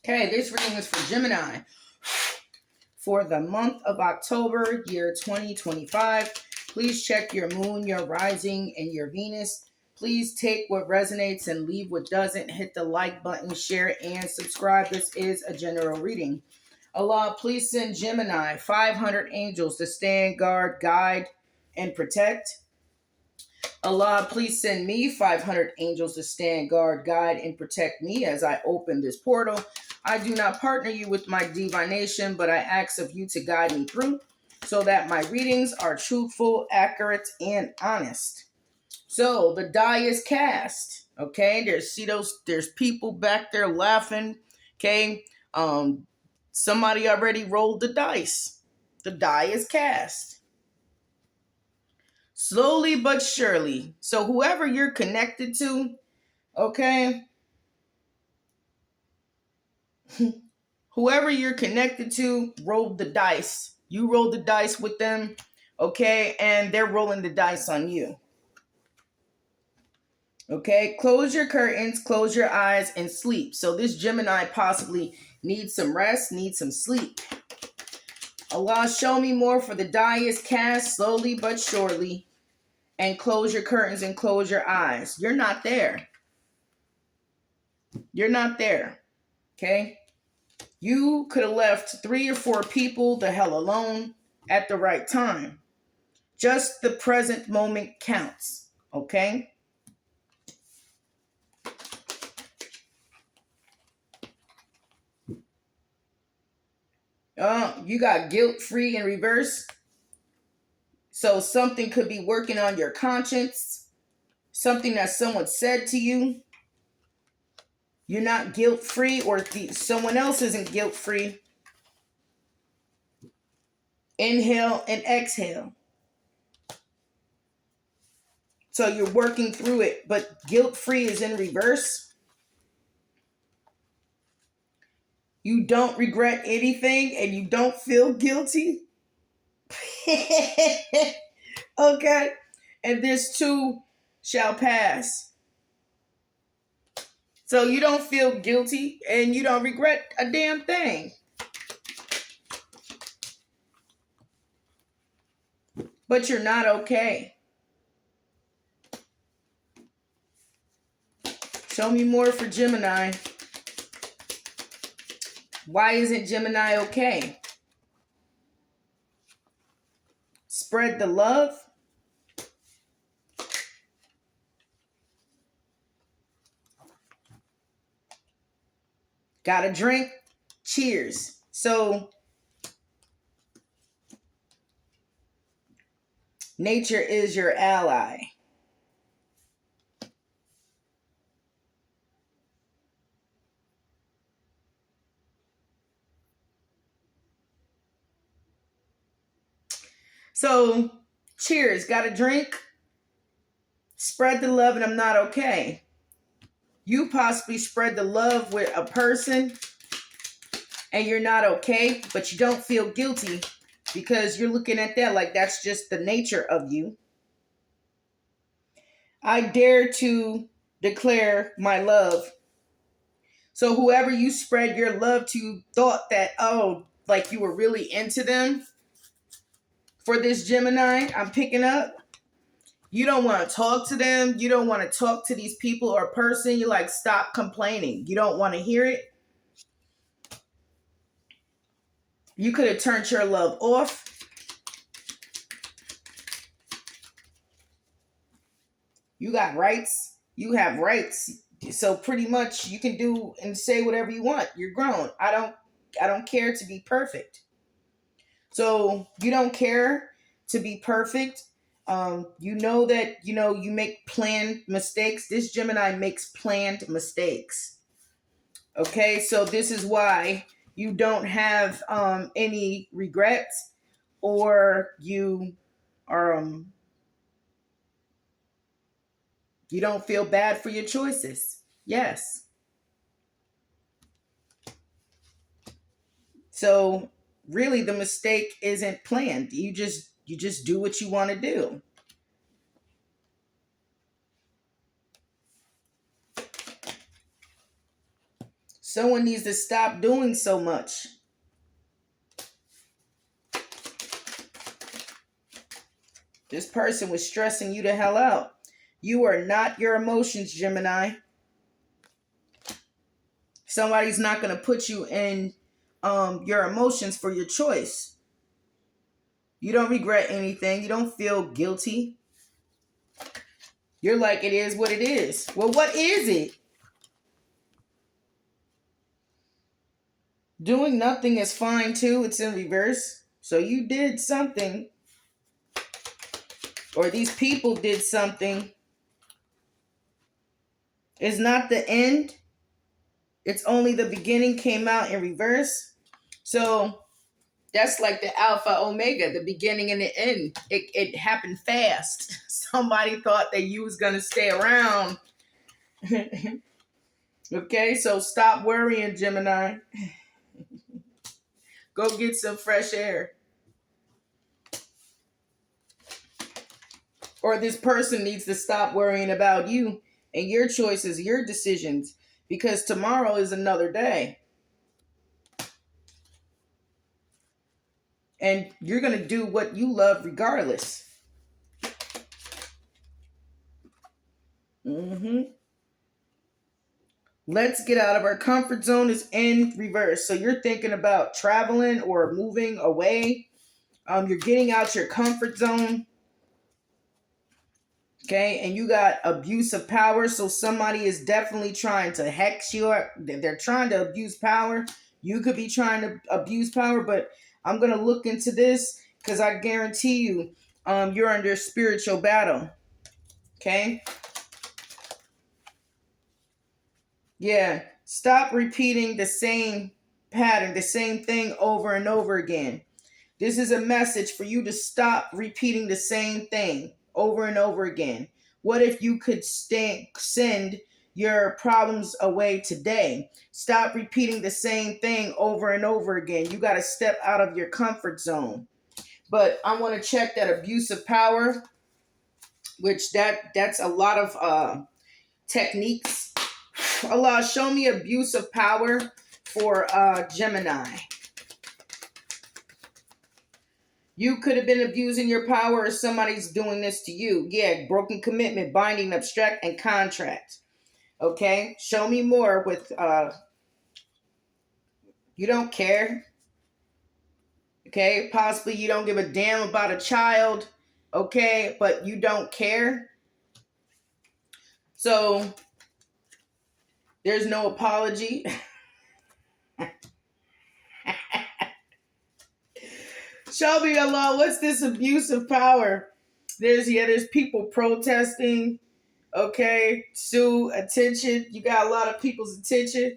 Okay, this reading is for Gemini for the month of October, year 2025. Please check your moon, your rising, and your Venus. Please take what resonates and leave what doesn't. Hit the like button, share, and subscribe. This is a general reading. Allah, please send Gemini 500 angels to stand guard, guide, and protect. Allah, please send me 500 angels to stand guard, guide, and protect me as I open this portal. I do not partner you with my divination, but I ask of you to guide me through so that my readings are truthful, accurate, and honest. So the die is cast. Okay, there's people back there laughing. Okay, somebody already rolled the dice. The die is cast. Slowly but surely. So whoever you're connected to, okay, whoever you're connected to rolled the dice. You rolled the dice with them, okay, and they're rolling the dice on you. Okay, close your curtains, close your eyes, and sleep. So this Gemini possibly needs some rest, needs some sleep. Allah, show me more, for the die is cast slowly but surely. And close your curtains and close your eyes. You're not there. You're not there. Okay? You could have left 3 or 4 people the hell alone at the right time. Just the present moment counts. Okay? You got guilt-free in reverse. So something could be working on your conscience. Something that someone said to you. You're not guilt-free, or someone else isn't guilt-free. Inhale and exhale. So you're working through it, but guilt-free is in reverse. You don't regret anything and you don't feel guilty. Okay? And this too shall pass. So you don't feel guilty and you don't regret a damn thing. But you're not okay. Show me more for Gemini. Why isn't Gemini okay? Spread the love. Got a drink? Cheers. So, nature is your ally. So, cheers. Got a drink? Spread the love, and I'm not okay. You possibly spread the love with a person and you're not okay, but you don't feel guilty because you're looking at that like that's just the nature of you. I dare to declare my love. So whoever you spread your love to thought that, oh, like you were really into them. For this Gemini, I'm picking up. You don't want to talk to them. You don't want to talk to these people or person. You're like, stop complaining. You don't want to hear it. You could have turned your love off. You got rights. You have rights. So pretty much you can do and say whatever you want. You're grown. I don't care to be perfect. So you don't care to be perfect. You know that, you make planned mistakes. This Gemini makes planned mistakes. Okay, so this is why you don't have any regrets, or you are you don't feel bad for your choices. Yes. So really the mistake isn't planned. You just do what you want to do. Someone needs to stop doing so much. This person was stressing you the hell out. You are not your emotions, Gemini. Somebody's not going to put you in your emotions for your choice. You don't regret anything. You don't feel guilty. You're like, it is what it is. Well, what is it? Doing nothing is fine too. It's in reverse. So you did something, or these people did something. It's not the end. It's only the beginning came out in reverse. So that's like the alpha omega, the beginning and the end. It happened fast. Somebody thought that you was going to stay around. Okay, so stop worrying, Gemini. Go get some fresh air. Or this person needs to stop worrying about you and your choices, your decisions, because tomorrow is another day. And you're going to do what you love regardless. Let's get out of our comfort zone is in reverse. So you're thinking about traveling or moving away. You're getting out your comfort zone. Okay, and you got abuse of power. So somebody is definitely trying to hex you. They're trying to abuse power. You could be trying to abuse power, but I'm going to look into this because I guarantee you you're under spiritual battle. Okay? Yeah. Stop repeating the same pattern, the same thing over and over again. This is a message for you to stop repeating the same thing over and over again. What if you could send your problems away today? Stop repeating the same thing over and over again. You got to step out of your comfort zone. But I want to check that abuse of power, which that's a lot of techniques. Allah, show me abuse of power for Gemini. You could have been abusing your power or somebody's doing this to you. Yeah, broken commitment, binding, abstract, and contract. Okay, show me more with you don't care. Okay, possibly you don't give a damn about a child. Okay, but you don't care. So there's no apology. Show me, Allah, what's this abuse of power? There's people protesting. Okay, Sue, attention. You got a lot of people's attention.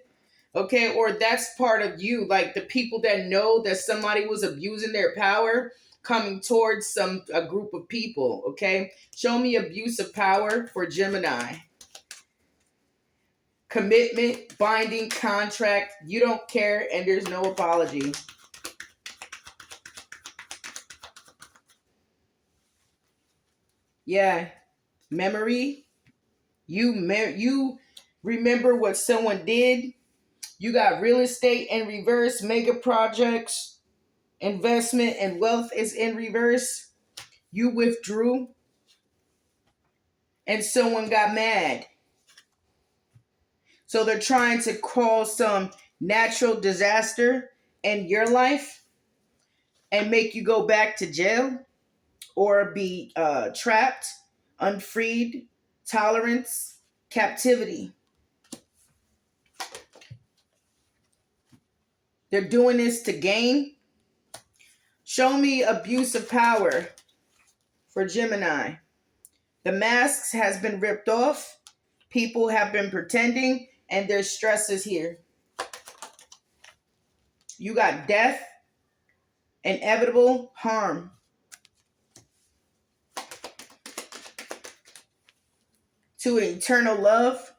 Okay, or that's part of you, like the people that know that somebody was abusing their power coming towards a group of people. Okay, show me abuse of power for Gemini. Commitment, binding, contract. You don't care, and there's no apology. Yeah, memory. You remember what someone did. You got real estate in reverse, mega projects, investment, and wealth is in reverse. You withdrew, and someone got mad. So they're trying to cause some natural disaster in your life and make you go back to jail or be trapped, unfreed, tolerance, captivity. They're doing this to gain. Show me abuse of power for Gemini. The masks has been ripped off. People have been pretending, and there's stresses here. You got death, inevitable harm. To eternal love,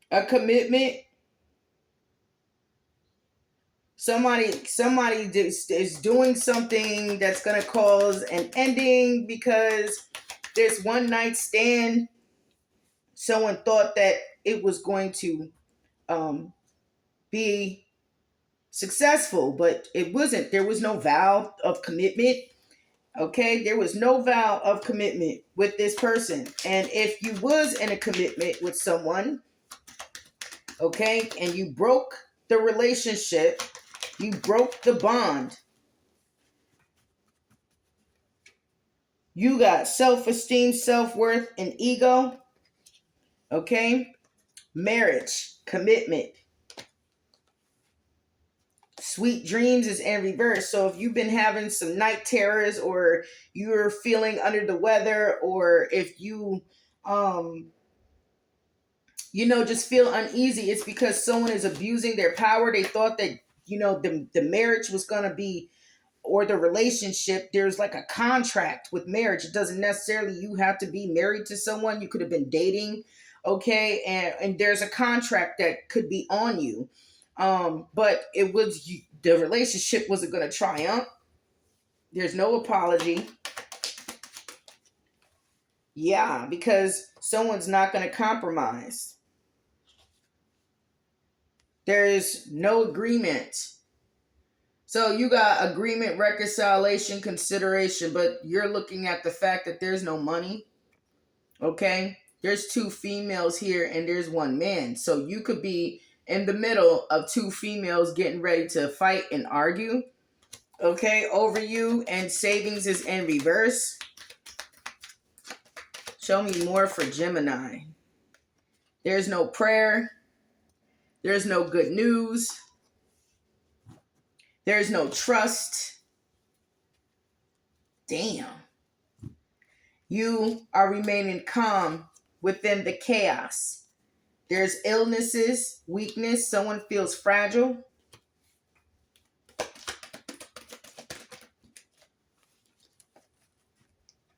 a commitment. Somebody is doing something that's going to cause an ending because this one night stand someone thought that it was going to be successful, but it wasn't. There was no vow of commitment. Okay, there was no vow of commitment with this person. And if you was in a commitment with someone, okay, and you broke the relationship, you broke the bond, you got self-esteem, self-worth, and ego, okay? Marriage, commitment. Sweet dreams is in reverse. So if you've been having some night terrors, or you're feeling under the weather, or if you just feel uneasy, it's because someone is abusing their power. They thought that, the marriage was going to be, or the relationship, there's like a contract with marriage. It doesn't necessarily, you have to be married to someone. You could have been dating, okay? And there's a contract that could be on you. But the relationship wasn't going to triumph. There's no apology. Yeah, because someone's not going to compromise. There is no agreement. So you got agreement, reconciliation, consideration, but you're looking at the fact that there's no money. Okay? There's two females here and there's one man. So you could be in the middle of two females getting ready to fight and argue, okay, over you, and savings is in reverse. Show me more for Gemini. There's no prayer. There's no good news. There's no trust. Damn. You are remaining calm within the chaos. There's illnesses, weakness. Someone feels fragile.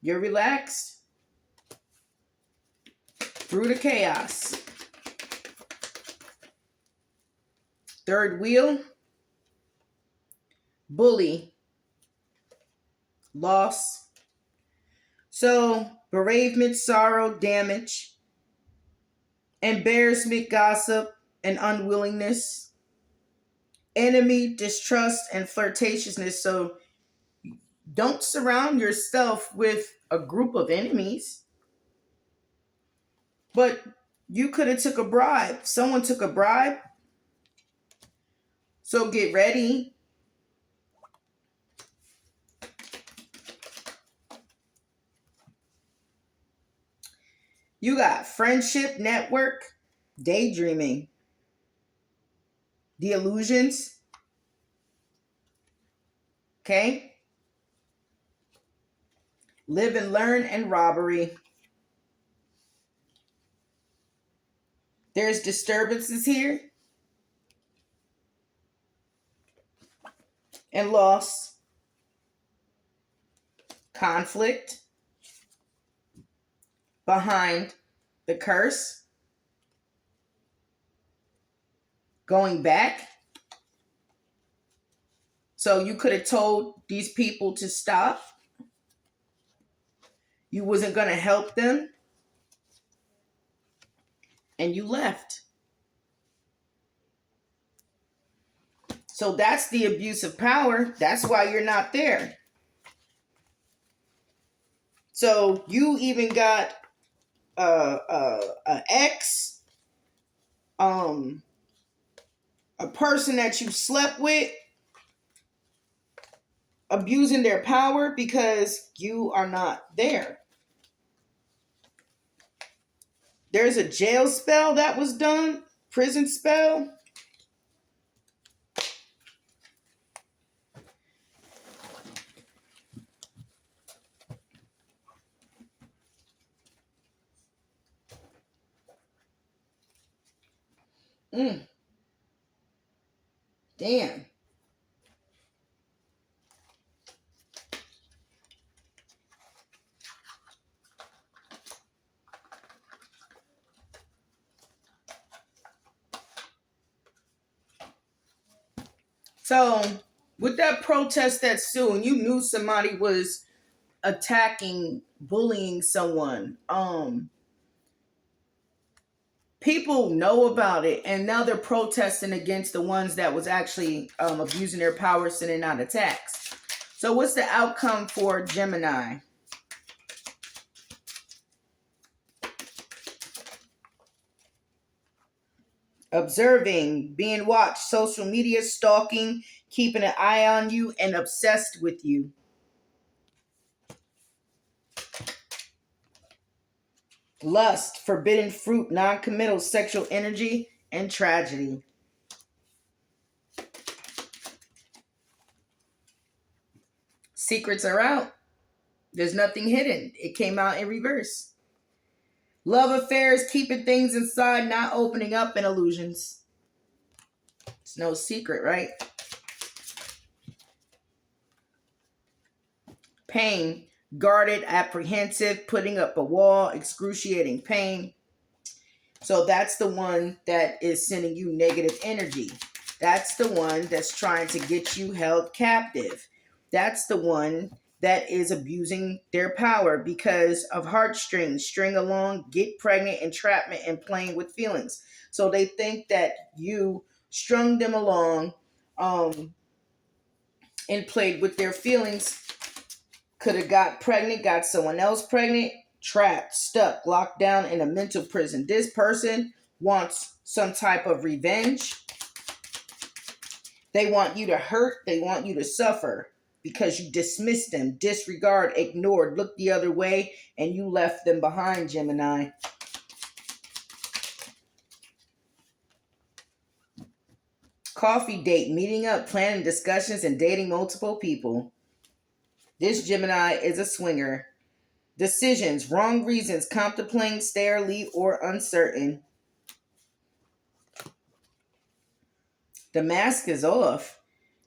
You're relaxed through the chaos. Third wheel. Bully. Loss. So, bereavement, sorrow, damage, embarrassment, gossip, and unwillingness. Enemy, distrust, and flirtatiousness. So, don't surround yourself with a group of enemies. But you could have took a bribe. Someone took a bribe. So get ready. You got friendship, network, daydreaming, the illusions. Okay? Live and learn, and robbery. There's disturbances here. And loss. Conflict. Behind the curse. Going back. So you could have told these people to stop. You wasn't going to help them. And you left. So that's the abuse of power. That's why you're not there. So you even got an ex, a person that you slept with, abusing their power because you are not there. There's a jail spell that was done, prison spell. Damn. So with that protest that soon, you knew somebody was attacking, bullying someone. People know about it, and now they're protesting against the ones that was actually abusing their power, sending out attacks. So what's the outcome for Gemini? Observing, being watched, social media, stalking, keeping an eye on you, and obsessed with you. Lust, forbidden fruit, non-committal, sexual energy, and tragedy. Secrets are out. There's nothing hidden. It came out in reverse. Love affairs, keeping things inside, not opening up, and illusions. It's no secret, right? Pain, guarded, apprehensive, putting up a wall, excruciating pain. So that's the one that is sending you negative energy. That's the one that's trying to get you held captive. That's the one that is abusing their power because of heartstrings, string along, get pregnant, entrapment, and playing with feelings. So they think that you strung them along and played with their feelings. Could have got pregnant, got someone else pregnant, trapped, stuck, locked down in a mental prison. This person wants some type of revenge. They want you to hurt. They want you to suffer because you dismissed them, disregard, ignored, looked the other way, and you left them behind, Gemini. Coffee date, meeting up, planning discussions, and dating multiple people. This Gemini is a swinger. Decisions, wrong reasons, contemplating, stay or leave, or uncertain. The mask is off.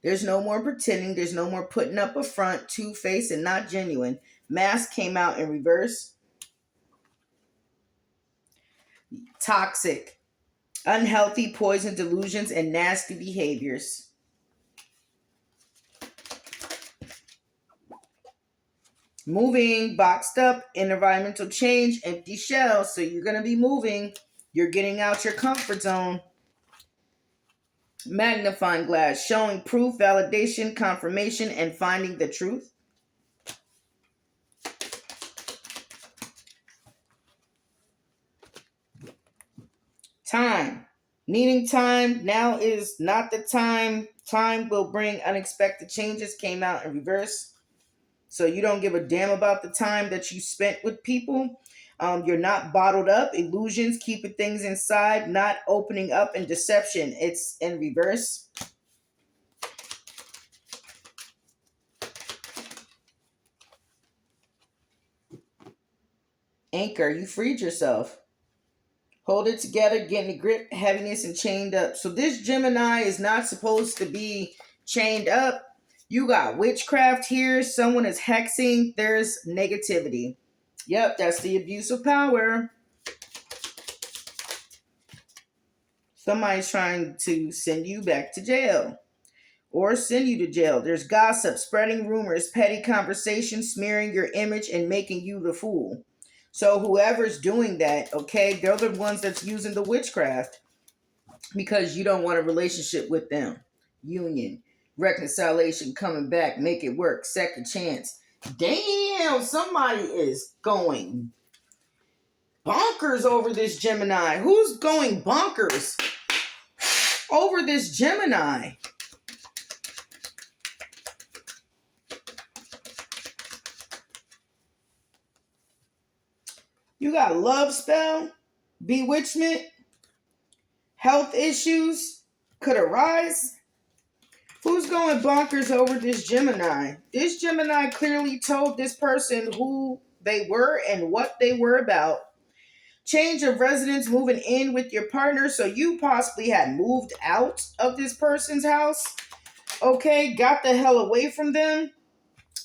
There's no more pretending. There's no more putting up a front, two-faced, and not genuine. Mask came out in reverse. Toxic, unhealthy, poison, delusions, and nasty behaviors. Moving, boxed up, environmental change, empty shell. So you're going to be moving. You're getting out your comfort zone. Magnifying glass, showing proof, validation, confirmation, and finding the truth. Time, needing time. Now is not the time. Time will bring unexpected changes. Came out in reverse. So you don't give a damn about the time that you spent with people. You're not bottled up. Illusions, keeping things inside, not opening up, and deception. It's in reverse. Anchor, you freed yourself. Hold it together, getting a grip, heaviness, and chained up. So this Gemini is not supposed to be chained up. You got witchcraft here. Someone is hexing. There's negativity. Yep, that's the abuse of power. Somebody's trying to send you back to jail or send you to jail. There's gossip, spreading rumors, petty conversations, smearing your image, and making you the fool. So whoever's doing that, okay, they're the ones that's using the witchcraft because you don't want a relationship with them. Union, reconciliation, coming back, make it work, second chance. Damn, somebody is going bonkers over this Gemini. Who's going bonkers over this Gemini? You got love spell, bewitchment, health issues could arise. Who's going bonkers over this Gemini? This Gemini clearly told this person who they were and what they were about. Change of residence, moving in with your partner. So you possibly had moved out of this person's house. Okay, got the hell away from them.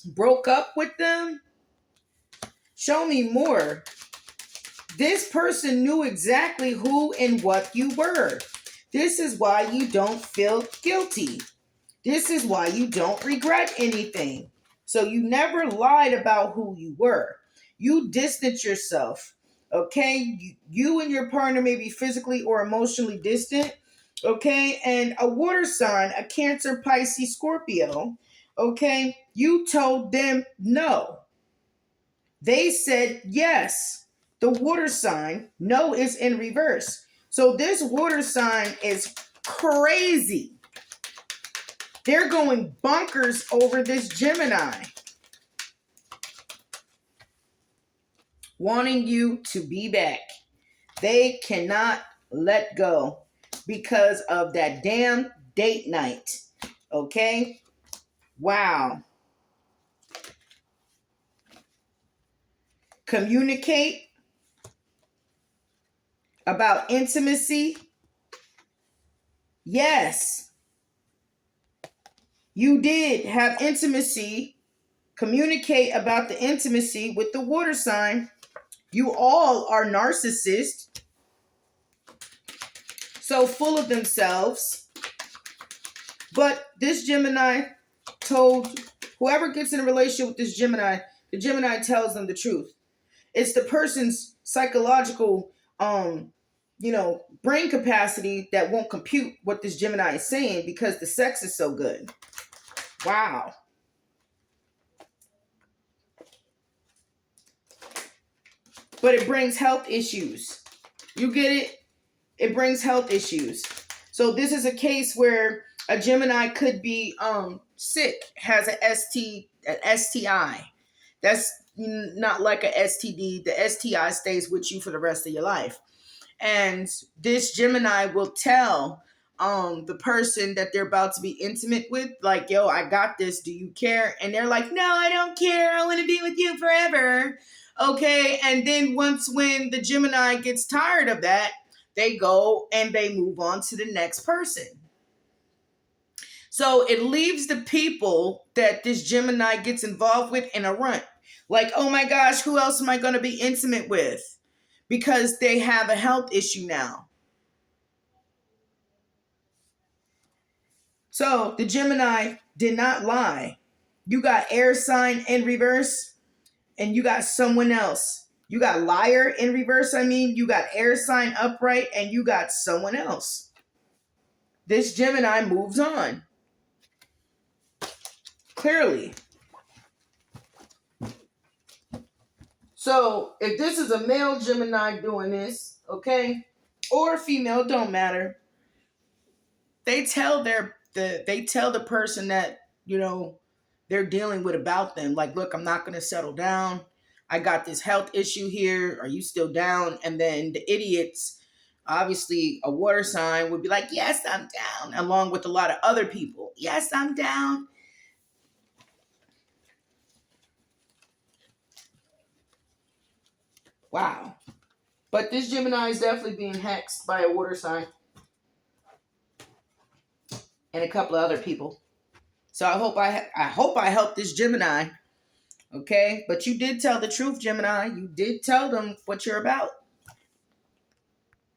Broke up with them. Show me more. This person knew exactly who and what you were. This is why you don't feel guilty. This is why you don't regret anything. So you never lied about who you were. You distanced yourself. Okay, you and your partner may be physically or emotionally distant. Okay, and a water sign, a Cancer, Pisces, Scorpio. Okay, you told them no. They said yes. The water sign, no, is in reverse. So this water sign is crazy. They're going bonkers over this Gemini, wanting you to be back. They cannot let go because of that damn date night. Okay? Wow. Communicate about intimacy. Yes, you did have intimacy. Communicate about the intimacy with the water sign. You all are narcissists, so full of themselves. But this Gemini told whoever gets in a relationship with this Gemini, the Gemini tells them the truth. It's the person's psychological, brain capacity that won't compute what this Gemini is saying because the sex is so good. Wow. But it brings health issues. You get it? It brings health issues. So this is a case where a Gemini could be sick, has an STI. That's not like a STD. The STI stays with you for the rest of your life. And this Gemini will tell the person that they're about to be intimate with, like, yo, I got this. Do you care? And they're like, no, I don't care. I want to be with you forever. Okay. And then when the Gemini gets tired of that, they go and they move on to the next person. So it leaves the people that this Gemini gets involved with in a rut. Like, oh my gosh, who else am I going to be intimate with? Because they have a health issue now. So the Gemini did not lie. You got air sign in reverse, and you got someone else. You got liar in reverse, you got air sign upright, and you got someone else. This Gemini moves on. Clearly. So if this is a male Gemini doing this, okay, or female, don't matter. They tell the person that, they're dealing with about them, like, look, I'm not going to settle down. I got this health issue here. Are you still down? And then the idiots, obviously a water sign, would be like, yes, I'm down, along with a lot of other people. Yes, I'm down. Wow. But this Gemini is definitely being hexed by a water sign and a couple of other people. So I hope I helped this Gemini. Okay? But you did tell the truth, Gemini. You did tell them what you're about.